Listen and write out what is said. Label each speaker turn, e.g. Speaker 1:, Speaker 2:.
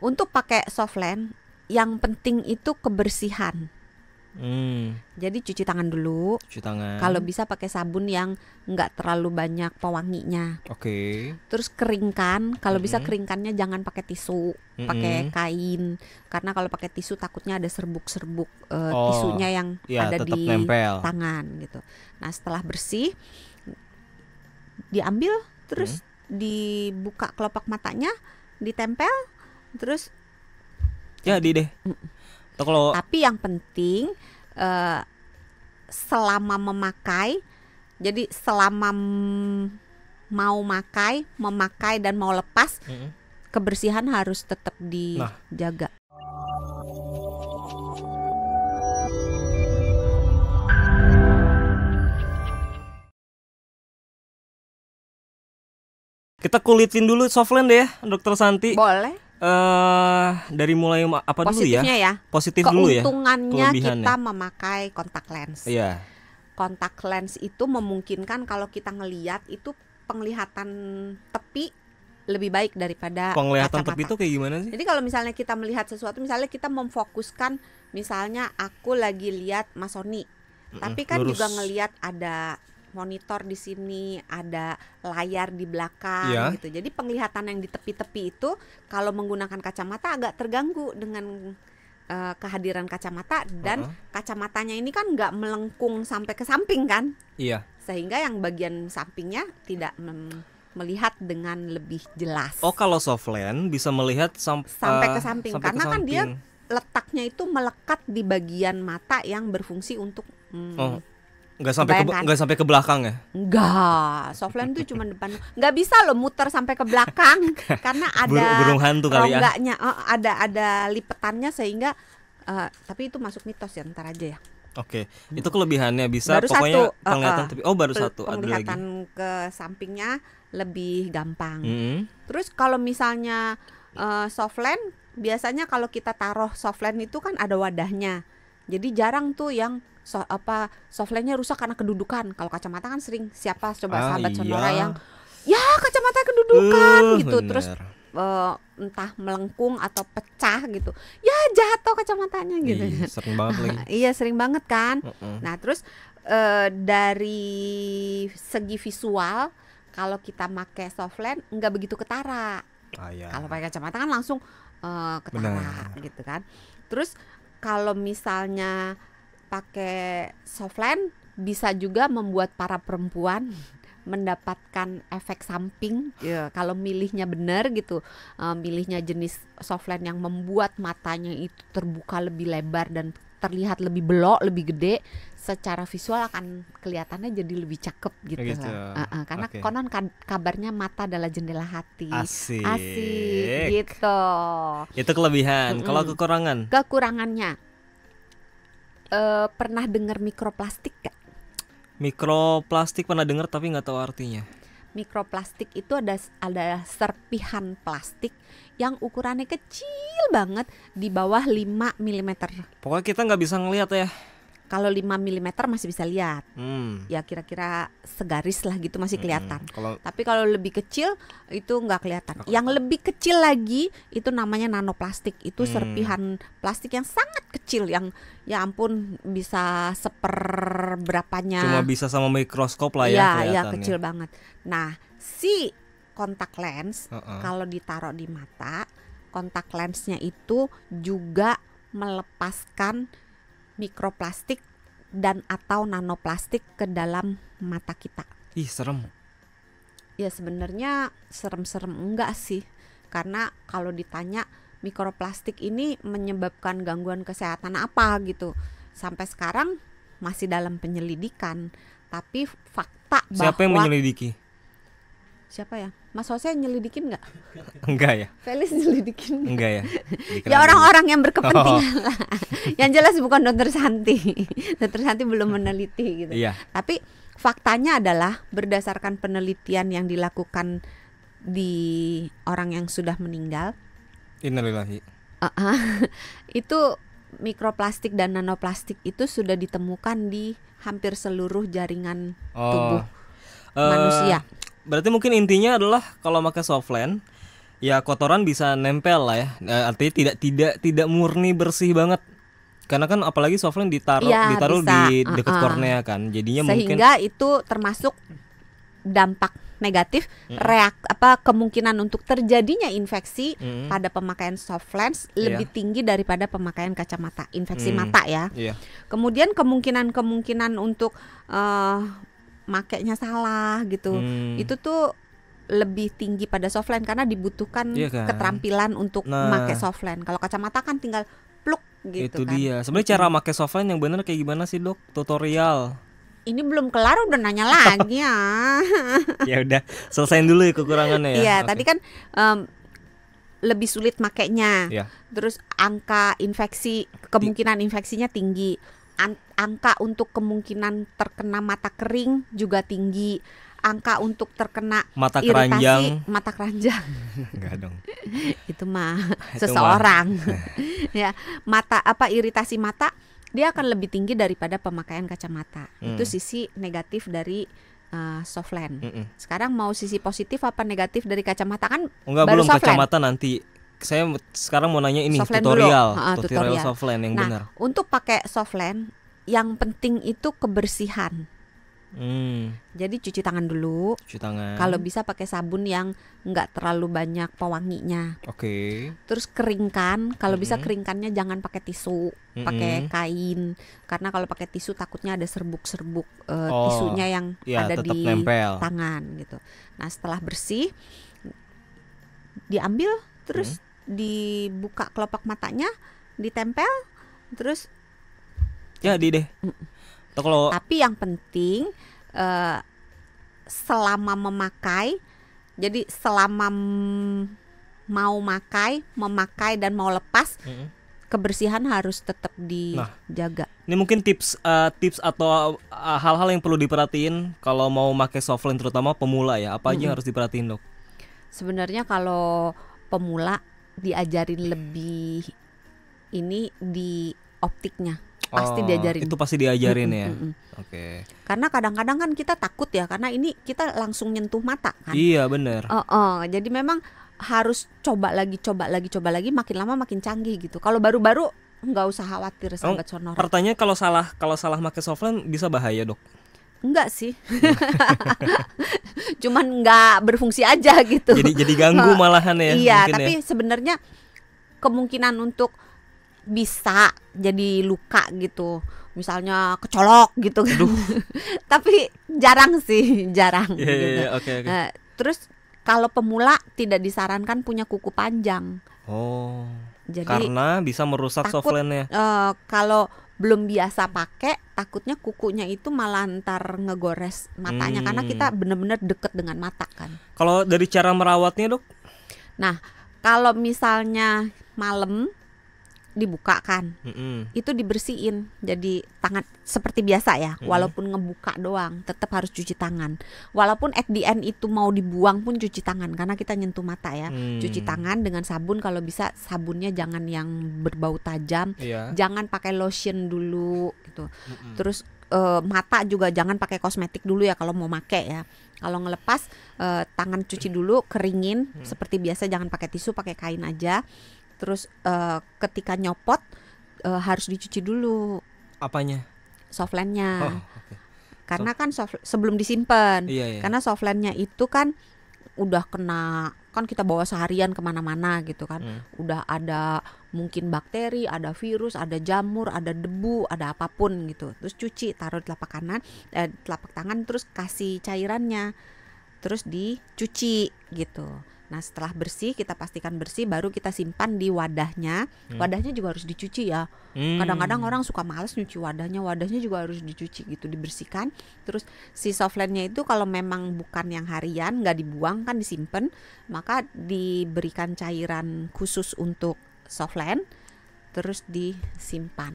Speaker 1: Untuk pakai softland, yang penting itu kebersihan. Jadi cuci tangan dulu.
Speaker 2: Cuci tangan.
Speaker 1: Kalau bisa pakai sabun yang nggak terlalu banyak pewanginya.
Speaker 2: Oke.
Speaker 1: Terus keringkan. Kalau bisa keringkannya jangan pakai tisu, pakai kain. Karena kalau pakai tisu takutnya ada serbuk-serbuk tisunya yang ada
Speaker 2: tetap
Speaker 1: di
Speaker 2: nempel.
Speaker 1: tangan gitu. Nah setelah bersih, diambil terus dibuka kelopak matanya, ditempel, terus
Speaker 2: jadi deh.
Speaker 1: Tapi yang penting selama memakai, jadi selama mau memakai dan mau lepas, kebersihan harus tetap dijaga.
Speaker 2: Kita kulitin dulu softland deh ya, Dokter Santi.
Speaker 1: Boleh.
Speaker 2: Dari mulai apa dulu ya?
Speaker 1: Positifnya ya.
Speaker 2: Positif dulu ya.
Speaker 1: Keuntungannya kita memakai kontak lens.
Speaker 2: Iya.
Speaker 1: Kontak lens itu memungkinkan kalau kita ngelihat itu penglihatan tepi lebih baik daripada
Speaker 2: penglihatan
Speaker 1: kacamata.
Speaker 2: Tepi itu kayak gimana sih?
Speaker 1: Jadi kalau misalnya kita melihat sesuatu, misalnya kita memfokuskan, misalnya aku lagi lihat Mas Sony, tapi kan
Speaker 2: lurus.
Speaker 1: juga ngelihat ada monitor di sini, ada layar di belakang gitu. Jadi penglihatan yang di tepi-tepi itu kalau menggunakan kacamata agak terganggu dengan kehadiran kacamata, dan kacamatanya ini kan nggak melengkung sampai ke samping kan?
Speaker 2: Iya.
Speaker 1: Sehingga yang bagian sampingnya tidak melihat dengan lebih jelas.
Speaker 2: Oh, kalau softland bisa melihat
Speaker 1: sampai ke samping, karena kan dia letaknya itu melekat di bagian mata yang berfungsi untuk
Speaker 2: nggak sampai ke belakang ya?
Speaker 1: Enggak, softland itu cuma depan. Nggak bisa lo muter sampai ke belakang karena ada
Speaker 2: burung hantu kali
Speaker 1: rongganya, ada lipetannya sehingga tapi itu masuk mitos ya, ntar aja ya.
Speaker 2: Oke, itu kelebihannya bisa
Speaker 1: baru
Speaker 2: pokoknya
Speaker 1: satu,
Speaker 2: penglihatan tepi. Oh, baru satu.
Speaker 1: Penglihatan ke sampingnya lebih gampang. Terus kalau misalnya softland, biasanya kalau kita taruh softland itu kan ada wadahnya. Jadi jarang tuh yang softlandnya rusak karena kedudukan. Kalau kacamata kan sering, siapa coba sahabat Sonora yang kacamata kedudukan gitu, bener. Terus entah melengkung atau pecah gitu, ya jatuh kacamatanya gitu.
Speaker 2: Sering banget lagi.
Speaker 1: Iya sering banget kan. Nah terus dari segi visual, kalau kita pakai softland nggak begitu ketara. Kalau pakai kacamata kan langsung ketara. Bener. Gitu kan. Terus kalau misalnya pakai softland bisa juga membuat para perempuan mendapatkan efek samping ya, kalau milihnya benar gitu, milihnya jenis softland yang membuat matanya itu terbuka lebih lebar dan terlihat lebih belok, lebih gede, secara visual akan kelihatannya jadi lebih cakep gitu. Karena konon kabarnya mata adalah jendela hati.
Speaker 2: Asik
Speaker 1: gitu.
Speaker 2: Itu kelebihan. Kalau
Speaker 1: kekurangannya, pernah dengar mikroplastik gak?
Speaker 2: Mikroplastik pernah dengar tapi nggak tahu artinya.
Speaker 1: Mikroplastik itu ada serpihan plastik yang ukurannya kecil banget, di bawah 5 mm.
Speaker 2: Pokoknya kita nggak bisa ngelihat ya.
Speaker 1: Kalau 5 mm masih bisa lihat, ya kira-kira segaris lah gitu masih kelihatan. Tapi kalau lebih kecil itu nggak kelihatan. Yang lebih kecil lagi itu namanya nanoplastik. Itu serpihan plastik yang sangat kecil, yang ya ampun bisa seperberapanya.
Speaker 2: Cuma bisa sama mikroskop lah ya.
Speaker 1: Iya kecil banget. Nah si kontak lens kalau ditaruh di mata, kontak lensnya itu juga melepaskan mikroplastik dan atau nanoplastik ke dalam mata kita.
Speaker 2: Ih, serem.
Speaker 1: Ya sebenarnya serem-serem enggak sih, karena kalau ditanya mikroplastik ini menyebabkan gangguan kesehatan apa gitu, sampai sekarang masih dalam penyelidikan. Tapi fakta bahwa
Speaker 2: siapa yang menyelidiki?
Speaker 1: Siapa ya? Mas Jose nyelidikin nggak?
Speaker 2: Enggak ya.
Speaker 1: Felis nyelidikin?
Speaker 2: Enggak ya.
Speaker 1: Ya orang-orang yang berkepentingan lah. Yang jelas bukan Dokter Santi. Dokter Santi belum meneliti gitu.
Speaker 2: Iya.
Speaker 1: Tapi faktanya adalah berdasarkan penelitian yang dilakukan di orang yang sudah meninggal.
Speaker 2: Innalillahi.
Speaker 1: Itu mikroplastik dan nanoplastik itu sudah ditemukan di hampir seluruh jaringan tubuh manusia.
Speaker 2: Berarti mungkin intinya adalah kalau pakai softland Ya kotoran bisa nempel lah ya. Artinya tidak murni bersih banget. Karena kan apalagi softline ditaruh
Speaker 1: bisa,
Speaker 2: di dekat kornea kan. Jadinya
Speaker 1: sehingga itu termasuk dampak negatif, kemungkinan untuk terjadinya infeksi pada pemakaian soft lens lebih tinggi daripada pemakaian kacamata infeksi mata ya. Kemudian kemungkinan untuk makainya salah gitu, itu tuh lebih tinggi pada soft lens karena dibutuhkan keterampilan untuk memakai soft lens. Kalau kacamata kan tinggal pluk gitu.
Speaker 2: Itu dia. Sebenarnya cara pakai soft lens yang benar kayak gimana sih, Dok? Tutorial.
Speaker 1: Ini belum kelar udah nanya lagi ya.
Speaker 2: Ya udah, selesain dulu ya kekurangannya ya.
Speaker 1: Iya, tadi kan lebih sulit makainya. Terus angka infeksi, kemungkinan infeksinya tinggi. Angka untuk kemungkinan terkena mata kering juga tinggi. Angka untuk terkena
Speaker 2: mata
Speaker 1: iritasi
Speaker 2: keranjang.
Speaker 1: Mata keranjang.
Speaker 2: Enggak dong.
Speaker 1: Itu mah seseorang. Ya, iritasi mata dia akan lebih tinggi daripada pemakaian kacamata. Itu sisi negatif dari soft lens. Sekarang mau sisi positif apa negatif dari kacamata kan?
Speaker 2: Belum kacamata nanti. Saya sekarang mau nanya ini tutorial soft lens yang benar.
Speaker 1: Untuk pakai soft lens yang penting itu kebersihan. Jadi cuci tangan dulu. Kalau bisa pakai sabun yang nggak terlalu banyak pewanginya. Terus keringkan. Kalau bisa keringkannya jangan pakai tisu, pakai kain. Karena kalau pakai tisu takutnya ada serbuk-serbuk tisunya yang ada di tangan gitu. Nah setelah bersih diambil, terus dibuka kelopak matanya, ditempel, terus
Speaker 2: jadi deh.
Speaker 1: Tapi yang penting selama memakai, jadi selama mau memakai dan mau lepas, kebersihan harus tetap dijaga.
Speaker 2: Ini mungkin tips atau hal-hal yang perlu diperhatiin kalau mau pakai soft lens, terutama pemula ya. Apa aja yang harus diperhatiin, Dok?
Speaker 1: Sebenarnya kalau pemula diajarin lebih ini di optiknya. Pasti diajarin.
Speaker 2: Itu pasti diajarin ya.
Speaker 1: Karena kadang-kadang kan kita takut ya, karena ini kita langsung nyentuh mata kan.
Speaker 2: Iya benar.
Speaker 1: Jadi memang harus coba lagi, makin lama makin canggih gitu. Kalau baru-baru nggak usah khawatir sahabat Sonora.
Speaker 2: Pertanyaan kalau salah pakai soft lens bisa bahaya, Dok?
Speaker 1: Enggak sih. Cuman nggak berfungsi aja gitu.
Speaker 2: Jadi ganggu malahan ya.
Speaker 1: Iya, tapi sebenarnya kemungkinan untuk bisa jadi luka gitu, misalnya kecolok gitu kan. Tapi jarang gitu. Terus kalau pemula tidak disarankan punya kuku panjang. Jadi
Speaker 2: karena bisa merusak soft lens-nya.
Speaker 1: Kalau belum biasa pakai, takutnya kukunya itu malah ntar ngegores matanya, karena kita benar-benar deket dengan mata kan.
Speaker 2: Kalau dari cara merawatnya, Dok?
Speaker 1: Nah, kalau misalnya malam dibuka kan, itu dibersihin, jadi tangan seperti biasa ya, walaupun ngebuka doang tetap harus cuci tangan. Walaupun at the end itu mau dibuang pun cuci tangan, karena kita nyentuh mata ya. Cuci tangan dengan sabun, kalau bisa sabunnya jangan yang berbau tajam, jangan pakai lotion dulu gitu. Terus mata juga jangan pakai kosmetik dulu ya kalau mau pakai ya. Kalau ngelepas tangan cuci dulu, keringin seperti biasa, jangan pakai tisu, pakai kain aja. Terus ketika nyopot harus dicuci dulu.
Speaker 2: Apanya?
Speaker 1: Soft lens-nya. Karena kan sebelum disimpan. Karena soft lens-nya itu kan udah kena, kan kita bawa seharian kemana-mana gitu kan. Udah ada mungkin bakteri, ada virus, ada jamur, ada debu, ada apapun gitu. Terus cuci, taruh di telapak tangan, terus kasih cairannya, terus dicuci gitu. Nah setelah bersih, kita pastikan bersih, baru kita simpan di wadahnya. Wadahnya juga harus dicuci ya. Kadang-kadang orang suka males nyuci wadahnya juga harus dicuci gitu, dibersihkan. Terus si soft lens-nya itu kalau memang bukan yang harian, nggak dibuang kan, disimpan, maka diberikan cairan khusus untuk soft lens, terus disimpan.